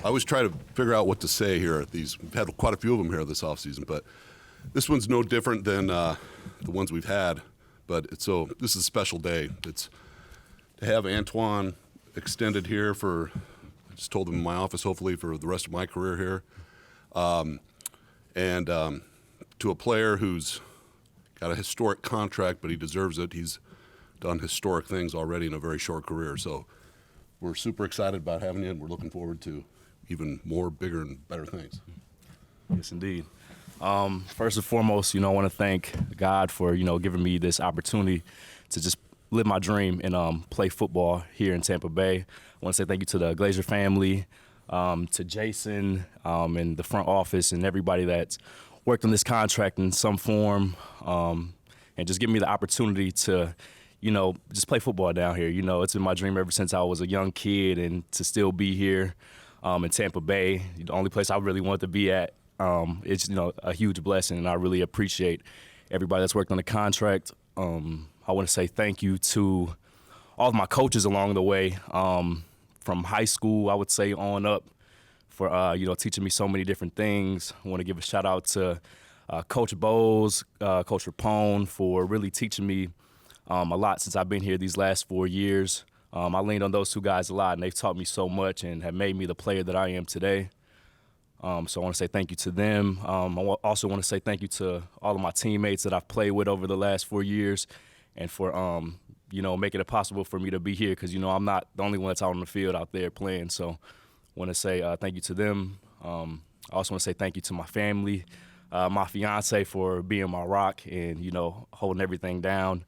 I always try to figure out what to say here. We've had quite a few of them here this offseason, but this one's no different than the ones we've had. But this is a special day. It's to have Antoine extended here for, I just told him in my office, hopefully for the rest of my career here. And to a player who's got a historic contract, but he deserves it. He's done historic things already in a very short career. So we're super excited about having you, and we're looking forward to even more, bigger, and better things. Yes, indeed. First and foremost, I want to thank God for, giving me this opportunity to just live my dream and play football here in Tampa Bay. I want to say thank you to the Glazer family, to Jason and the front office and everybody that's worked on this contract in some form, and just give me the opportunity to, just play football down here. It's been my dream ever since I was a young kid, and to still be here in Tampa Bay, the only place I really want to be at. It's a huge blessing, and I really appreciate everybody that's worked on the contract. I want to say thank you to all of my coaches along the way, from high school, I would say, on up, for teaching me so many different things. I want to give a shout out to Coach Bowles, Coach Rapone, for really teaching me a lot since I've been here these last 4 years. I leaned on those two guys a lot, and they've taught me so much and have made me the player that I am today. So I want to say thank you to them. I also want to say thank you to all of my teammates that I've played with over the last 4 years, and for making it possible for me to be here, because I'm not the only one that's out on the field out there playing. So I want to say thank you to them. I also want to say thank you to my family, my fiance for being my rock and holding everything down.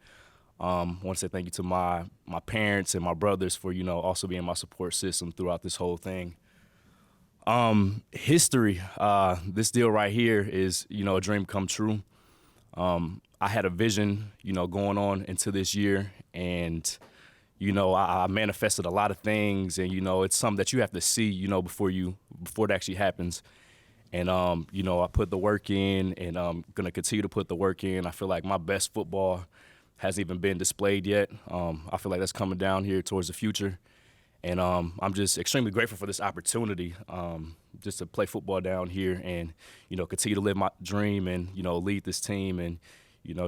I want to say thank you to my parents and my brothers for also being my support system throughout this whole thing. History, this deal right here is, a dream come true. I had a vision, going on into this year, and, I manifested a lot of things, and, it's something that you have to see, before it actually happens. And, I put the work in, and I'm going to continue to put the work in. I feel like my best football hasn't even been displayed yet. I feel like that's coming down here towards the future. And I'm just extremely grateful for this opportunity, just to play football down here and, continue to live my dream and, lead this team and,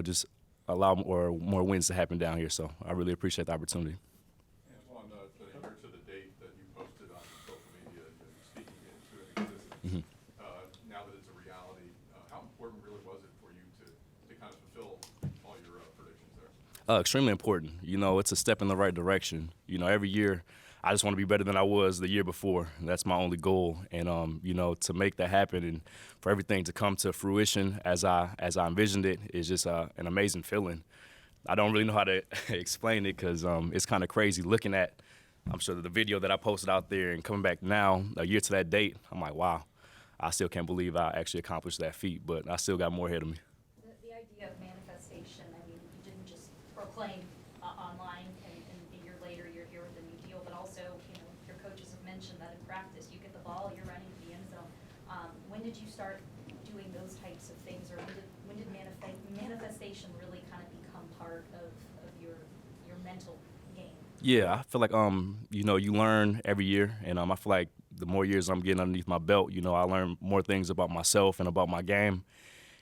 just allow more wins to happen down here. So I really appreciate the opportunity. Antoine, to adhere to the date that you posted on social media, speaking into existence, now that it's a reality, how important really was it for you to kind of fulfill all your predictions there? Extremely important. It's a step in the right direction. Every year I just want to be better than I was the year before. That's my only goal. And, to make that happen and for everything to come to fruition as I envisioned it is just an amazing feeling. I don't really know how to explain it, because it's kind of crazy looking at, I'm sure, the video that I posted out there and coming back now, a year to that date. I'm like, wow, I still can't believe I actually accomplished that feat, but I still got more ahead of me. The idea of manifestation, you didn't just proclaim online and a year later you're here with a new deal, but also, your coaches have mentioned that in practice you get the ball, you're running to the end zone. When did you start doing those types of things, or when did manifestation really kind of become part of your mental game? Yeah, I feel like you learn every year, and I feel like the more years I'm getting underneath my belt, I learn more things about myself and about my game,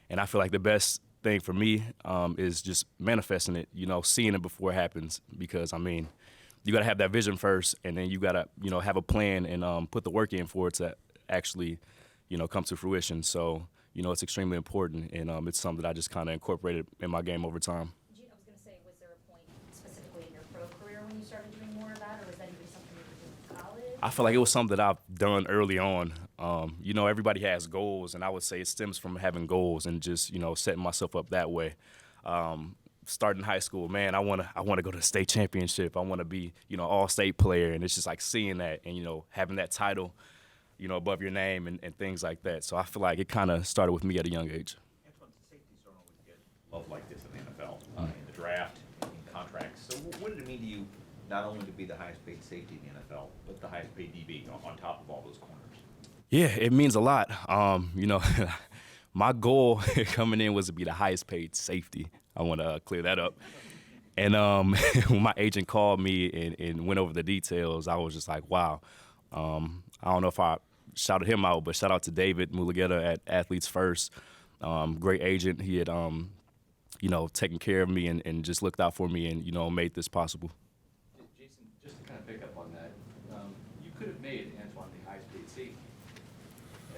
and I feel like the best thing for me is just manifesting it, seeing it before it happens, because you got to have that vision first, and then you got to have a plan and put the work in for it to actually come to fruition. So it's extremely important, and it's something that I just kind of incorporated in my game over time. I was going to say, was there a point specifically in your pro career when you started doing more of that, or was that even something you were doing in college? I feel like it was something that I've done early on. Everybody has goals, and I would say it stems from having goals and just, setting myself up that way. Starting high school, man, I want to go to the state championship. I want to be, all-state player, and it's just like seeing that and, having that title, above your name and things like that. So I feel like it kind of started with me at a young age. Antoine, safeties don't always get love like this in the NFL, in the draft, in contracts. So what did it mean to you not only to be the highest paid safety in the NFL, but the highest paid DB on top of all those corners? Yeah, it means a lot. My goal coming in was to be the highest paid safety. I want to clear that up. And when my agent called me and went over the details, I was just like, wow. I don't know if I shouted him out, but shout out to David Mulugeta at Athletes First. Great agent. He had, taken care of me and just looked out for me and, made this possible. Jason, just to kind of pick up on that, you could have made Antoine the highest paid safety,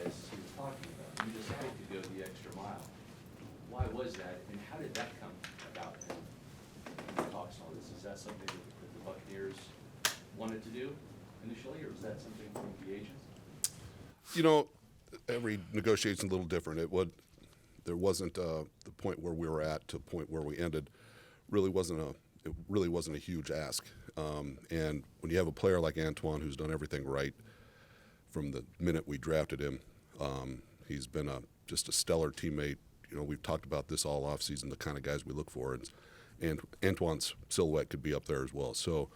as he was talking about. You decided to go the extra mile. Why was that, and how did that come about? And talks on this. Is that something that the Buccaneers wanted to do initially, or was that something from the agents? Every negotiation's a little different. There wasn't the point where we were at to the point where we ended. It really wasn't a huge ask. And when you have a player like Antoine who's done everything right from the minute we drafted him, he's been just a stellar teammate. We've talked about this all offseason, the kind of guys we look for, and Antoine's silhouette could be up there as well. So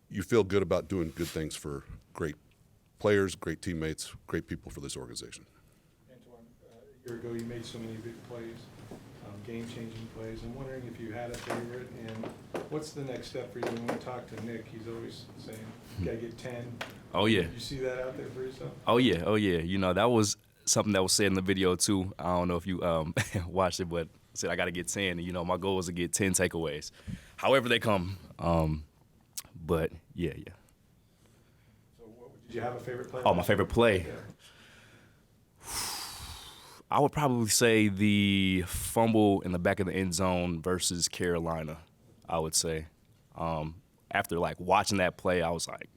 you feel good about doing good things for great players, great teammates, great people for this organization. Antoine, a year ago you made so many big plays, game-changing plays. I'm wondering if you had a favorite, and what's the next step for you? When we talk to Nick, he's always saying, you gotta get 10. Oh, yeah. You see that out there for yourself? Oh, yeah. That was something that was said in the video, too. I don't know if you watched it, but I said I got to get 10. And, my goal was to get 10 takeaways, however they come. But, yeah. So did you have a favorite play? Oh, my favorite play. Yeah. I would probably say the fumble in the back of the end zone versus Carolina, I would say. After, watching that play, I was like,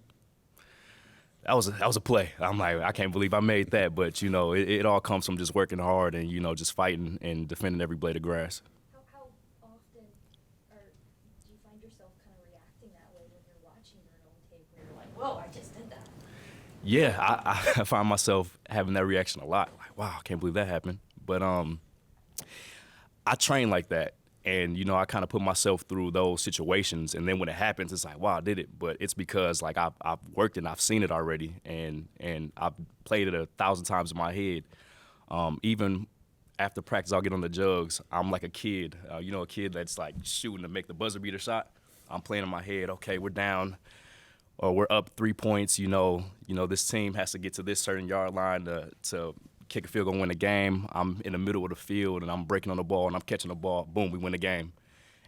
that was a play. I'm like, I can't believe I made that. But, it all comes from just working hard and, just fighting and defending every blade of grass. How often do you find yourself kind of reacting that way when you're watching your own tape where you're like, whoa, I just did that? Yeah, I find myself having that reaction a lot. Like, wow, I can't believe that happened. But I train like that. And, I kind of put myself through those situations. And then when it happens, it's like, wow, I did it. But it's because, I've worked and I've seen it already. And I've played it 1,000 times in my head. Even after practice, I'll get on the jugs. I'm like a kid, a kid that's, shooting to make the buzzer beater shot. I'm playing in my head, okay, we're down. Or we're up 3 points, this team has to get to this certain yard line to kick a field goal and win the game. I'm in the middle of the field, and I'm breaking on the ball, and I'm catching the ball. Boom, we win the game.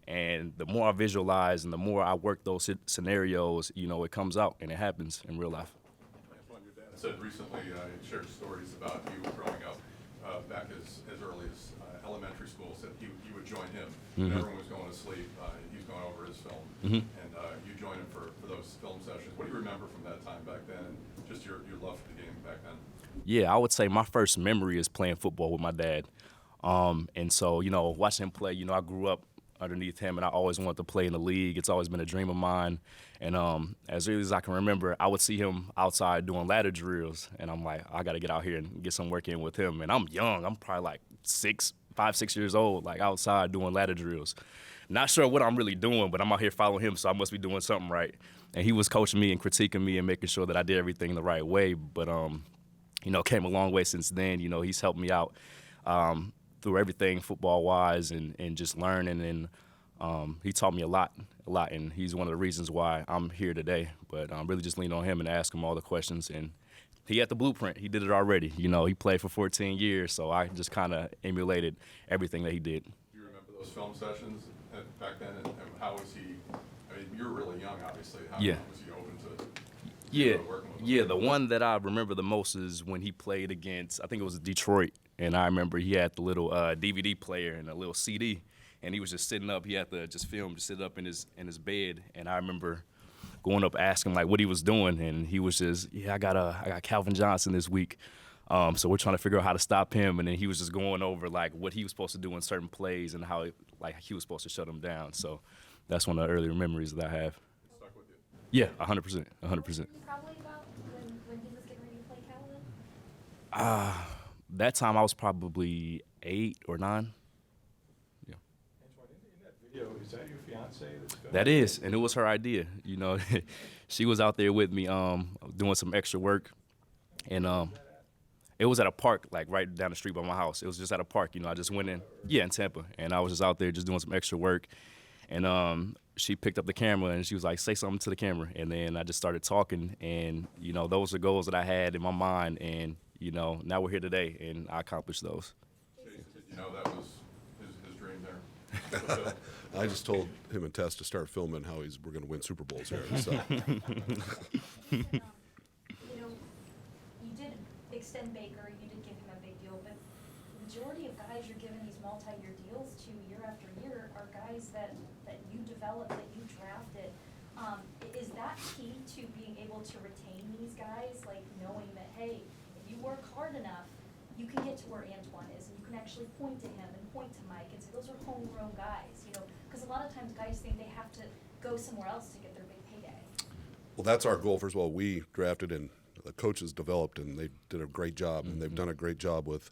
And the more I visualize and the more I work those scenarios, it comes out, and it happens in real life. Antoine, your dad said recently, he shared stories about you growing up back as early as elementary school, said you would join him. When everyone was going to sleep, he's going over his film. And you joined him for those film sessions. What do you remember from that time back then, and just your love for the game back then? Yeah, I would say my first memory is playing football with my dad. And so, watching him play, I grew up underneath him, and I always wanted to play in the league. It's always been a dream of mine. And as early as I can remember, I would see him outside doing ladder drills, and I'm like, I got to get out here and get some work in with him. And I'm young. I'm probably 5, 6 years old, outside doing ladder drills. Not sure what I'm really doing, but I'm out here following him, so I must be doing something right. And he was coaching me and critiquing me and making sure that I did everything the right way. But, came a long way since then. He's helped me out through everything football-wise and just learning. And he taught me a lot. And he's one of the reasons why I'm here today. But really just lean on him and ask him all the questions. And he had the blueprint. He did it already. He played for 14 years, so I just kind of emulated everything that he did. Do you remember those film sessions back then, and how was he? I mean, you were really young, obviously. How was he open to working with him? Yeah, the one that I remember the most is when he played against, I think it was Detroit, and I remember he had the little DVD player and a little CD, and he was just sitting up. He had to just sit up in his bed, and I remember going up asking what he was doing, and he was just, I got Calvin Johnson this week. So we're trying to figure out how to stop him, and then he was just going over what he was supposed to do in certain plays and how he was supposed to shut him down. So that's one of the earlier memories that I have. It stuck with you? Yeah, 100%, 100%. Probably about when he was getting ready to play Calvin? That time I was probably 8 or 9. Yeah. Antoine, in that video, is that your fiance that's filming? That is, and it was her idea. She was out there with me doing some extra work, and it was at a park, right down the street by my house. It was just at a park, I just went in, in Tampa, and I was just out there just doing some extra work. And she picked up the camera and she was like, say something to the camera. And then I just started talking, and, you know, those are goals that I had in my mind. And, you know, now we're here today, and I accomplished those. Jason, did you know that was his dream there? I just told him and Tess to start filming how we're going to win Super Bowls here. So. You know, you did extend Baker, you did give him a big deal, but the majority of guys you're giving these multi-year deals to year after year are guys that you developed, that you drafted. Is that key to being able to retain these guys, like knowing that, hey, if you work hard enough, you can get to where Antoine is, and you can actually point to him and point to Mike and say, those are homegrown guys, you know? Because a lot of times guys think they have to go somewhere else to get their big payday. Well, that's our goal. First of all, we drafted and the coaches developed, and they did a great job, and they've done a great job with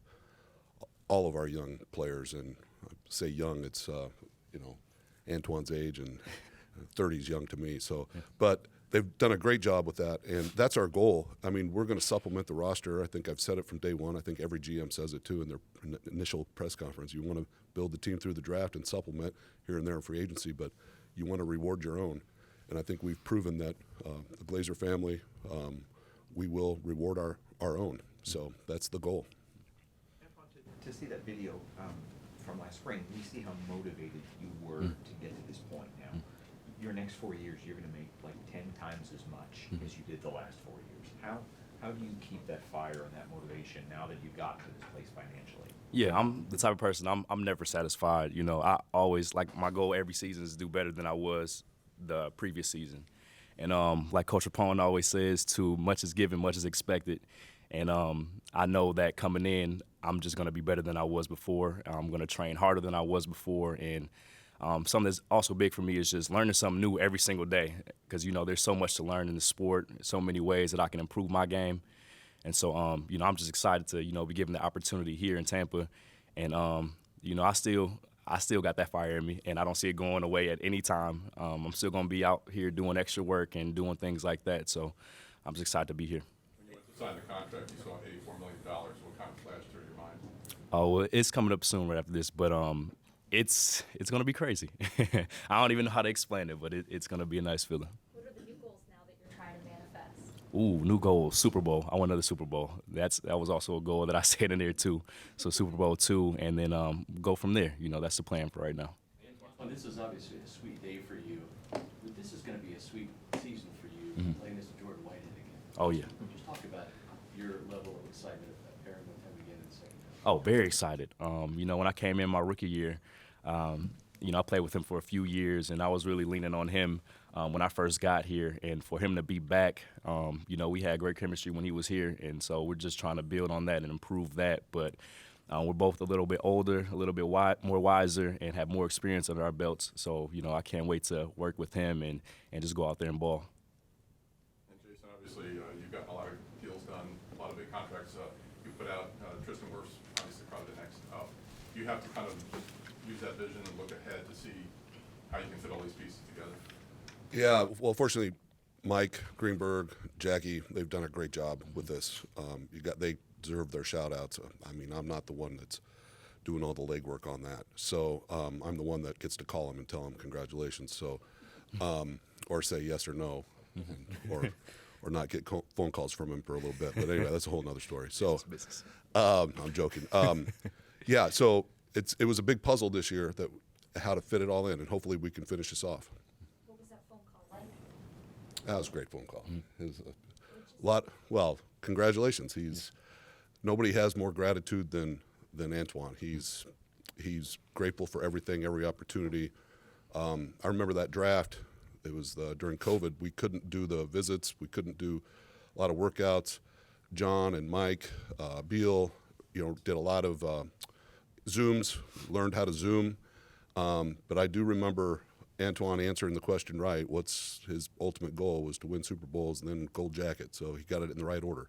all of our young players. And I say young, it's you know, Antoine's age, and 30's young to me. So, but they've done a great job with that, and that's our goal. I mean, we're going to supplement the roster. I think I've said it from day one. I think every GM says it too in their initial press conference. You want to build the team through the draft and supplement here and there in free agency, but you want to reward your own. And I think we've proven that the Glazer family, we will reward our own. So that's the goal. To see that video from last spring, we see how motivated you were to get to this point now. Your next 4 years, you're going to make like 10 times as much as you did the last 4 years. How do you keep that fire and that motivation now that you've gotten to this place financially? Yeah, I'm the type of person, I'm never satisfied. You know, I always, like, my goal every season is to do better than I was the previous season. And like Coach Rapone always says, too much is given, much is expected. And I know that coming in, I'm just going to be better than I was before. I'm going to train harder than I was before. And something that's also big for me is just learning something new every single day, because, you know, there's so much to learn in the sport, so many ways that I can improve my game. And so, you know, I'm just excited to, you know, be given the opportunity here in Tampa. And, you know, I still got that fire in me, and I don't see it going away at any time. I'm still going to be out here doing extra work and doing things like that. So I'm just excited to be here. When you went to sign the contract, you saw $84 million. What kind of flashed through your mind? Oh, well, it's coming up soon right after this, but it's going to be crazy. I don't even know how to explain it, but it's going to be a nice feeling. What are the new goals now that you're trying to manifest? Ooh, new goal, Super Bowl. I want another Super Bowl. That was also a goal that I said in there too. So Super Bowl 2, and then go from there. You know, that's the plan for right now. Antoine, this is obviously a sweet day for you, but this is going to be a sweet season for you, playing this Jordan Whitehead again. Oh, yeah. Just talk about your level of excitement of pairing with him again in the second half. Oh, very excited. You know, when I came in my rookie year, you know, I played with him for a few years, and I was really leaning on him when I first got here. And for him to be back, you know, we had great chemistry when he was here, and so we're just trying to build on that and improve that. But we're both a little bit older, a little bit more wiser, and have more experience under our belts. So, you know, I can't wait to work with him and just go out there and ball. And Jason, obviously, you've gotten a lot of deals done, a lot of big contracts. You put out Tristan Wirfs, obviously probably the next up. You have to kind of just use that vision and look ahead to see how you can fit all these pieces together. Yeah, well, fortunately, Mike, Greenberg, Jackie, they've done a great job with this. They deserve their shout-outs. I mean, I'm not the one that's doing all the legwork on that. So I'm the one that gets to call them and tell them congratulations. So, or say yes or no, or not get phone calls from him for a little bit. But anyway, that's a whole other story. So I'm joking. Yeah, so it was a big puzzle this year that how to fit it all in, and hopefully we can finish this off. What was that phone call like? That was a great phone call. It was a lot. Well, congratulations. Nobody has more gratitude than Antoine. He's grateful for everything, every opportunity. I remember that draft. It was during COVID. We couldn't do the visits. We couldn't do a lot of workouts. John and Mike, Beal, you know, did a lot of Zooms. Learned how to Zoom. But I do remember Antoine answering the question right. What's his ultimate goal was to win Super Bowls and then gold jacket. So he got it in the right order.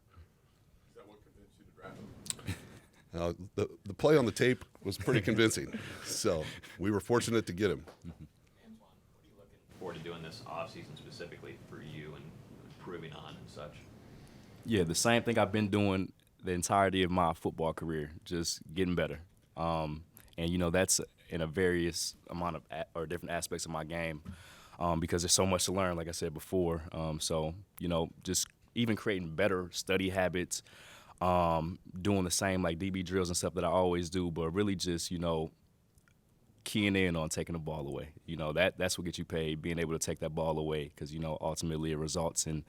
Is that what convinced you to draft him? The play on the tape was pretty convincing. So we were fortunate to get him. Antoine, what are you looking forward to doing this offseason specifically for you and improving on and such? Yeah, the same thing I've been doing the entirety of my football career, just getting better. And, you know, that's in a various amount of or different aspects of my game. because there's so much to learn, like I said before. So, you know, just even creating better study habits, doing the same like DB drills and stuff that I always do, but really just, you know, keying in on taking the ball away. You know, that's what gets you paid, being able to take that ball away, because, you know, ultimately it results in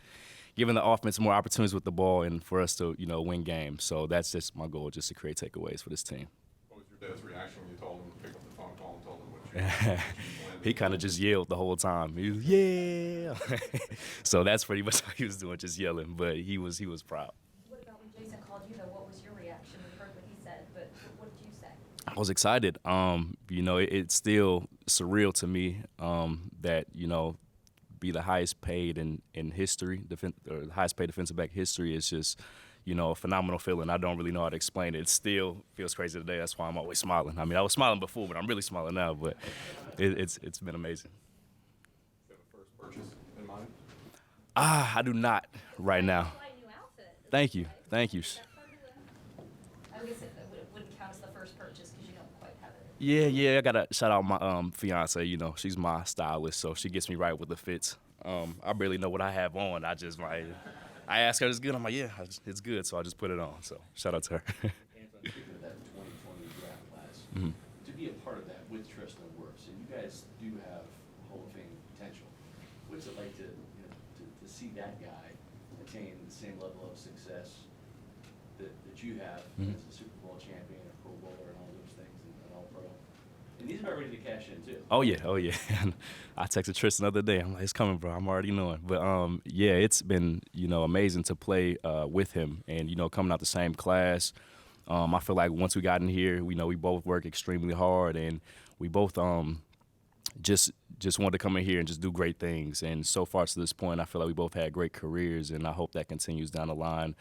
giving the offense more opportunities with the ball and for us to, you know, win games. So that's just my goal, just to create takeaways for this team. What was your dad's reaction when you told him, picked up the phone call and told him what you He kind of just yelled the whole time. He was, yeah. So that's pretty much what he was doing, just yelling. But he was proud. What about when Jason called you, though? What was your reaction? We heard what he said, but what did you say? I was excited. You know, it's still surreal to me that, you know, be the highest paid in history, or the highest paid defensive back history is just, you know, a phenomenal feeling. I don't really know how to explain it. It still feels crazy today. That's why I'm always smiling. I mean, I was smiling before, but I'm really smiling now. But it's been amazing. have a first purchase in mind? I do not right now. Buy a new outfit. Thank you. Thank you. I guess it wouldn't count as the first purchase because you don't quite have it. Yeah. I gotta shout out my fiance. You know, she's my stylist, so she gets me right with the fits. I barely know what I have on. I just I ask her, "It's good?" I'm like, "Yeah, it's good." So I just put it on. So shout out to her. Antoine, speaking of that 2020 draft class, to be a part of that with Tristan Wirfs, and you guys do have Hall of Fame potential. What's it like to, you know, to see that guy attain the same level of success that you have as a Super Bowl champion, a Pro Bowler, and all those things, and an All-Pro? And he's about ready to cash in too. Oh yeah. I texted Tristan the other day. I'm like, "It's coming, bro. I'm already knowing." But yeah, it's been, you know, amazing to play with him, and, you know, coming out the same class. I feel like once we got in here, we both work extremely hard, and we both just wanted to come in here and just do great things. And so far to this point, I feel like we both had great careers, and I hope that continues down the line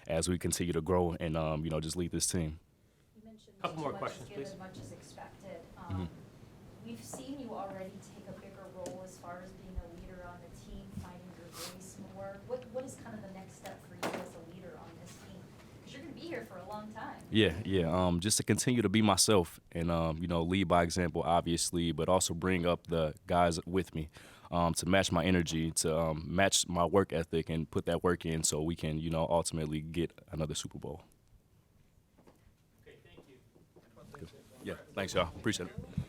as we continue to grow and you know, just lead this team. You mentioned Couple too more much questions, is given, please. much is expected. We've seen you already take a bigger role as far as being a leader on the team, finding your voice more. What is kind of the next step for you as a leader on this team? Because you're going to be here for a long time. Yeah. Just to continue to be myself and, you know, lead by example, obviously, but also bring up the guys with me to match my energy, to match my work ethic and put that work in so we can, you know, ultimately get another Super Bowl. Okay, thank you. Yeah, thanks, y'all. Appreciate it.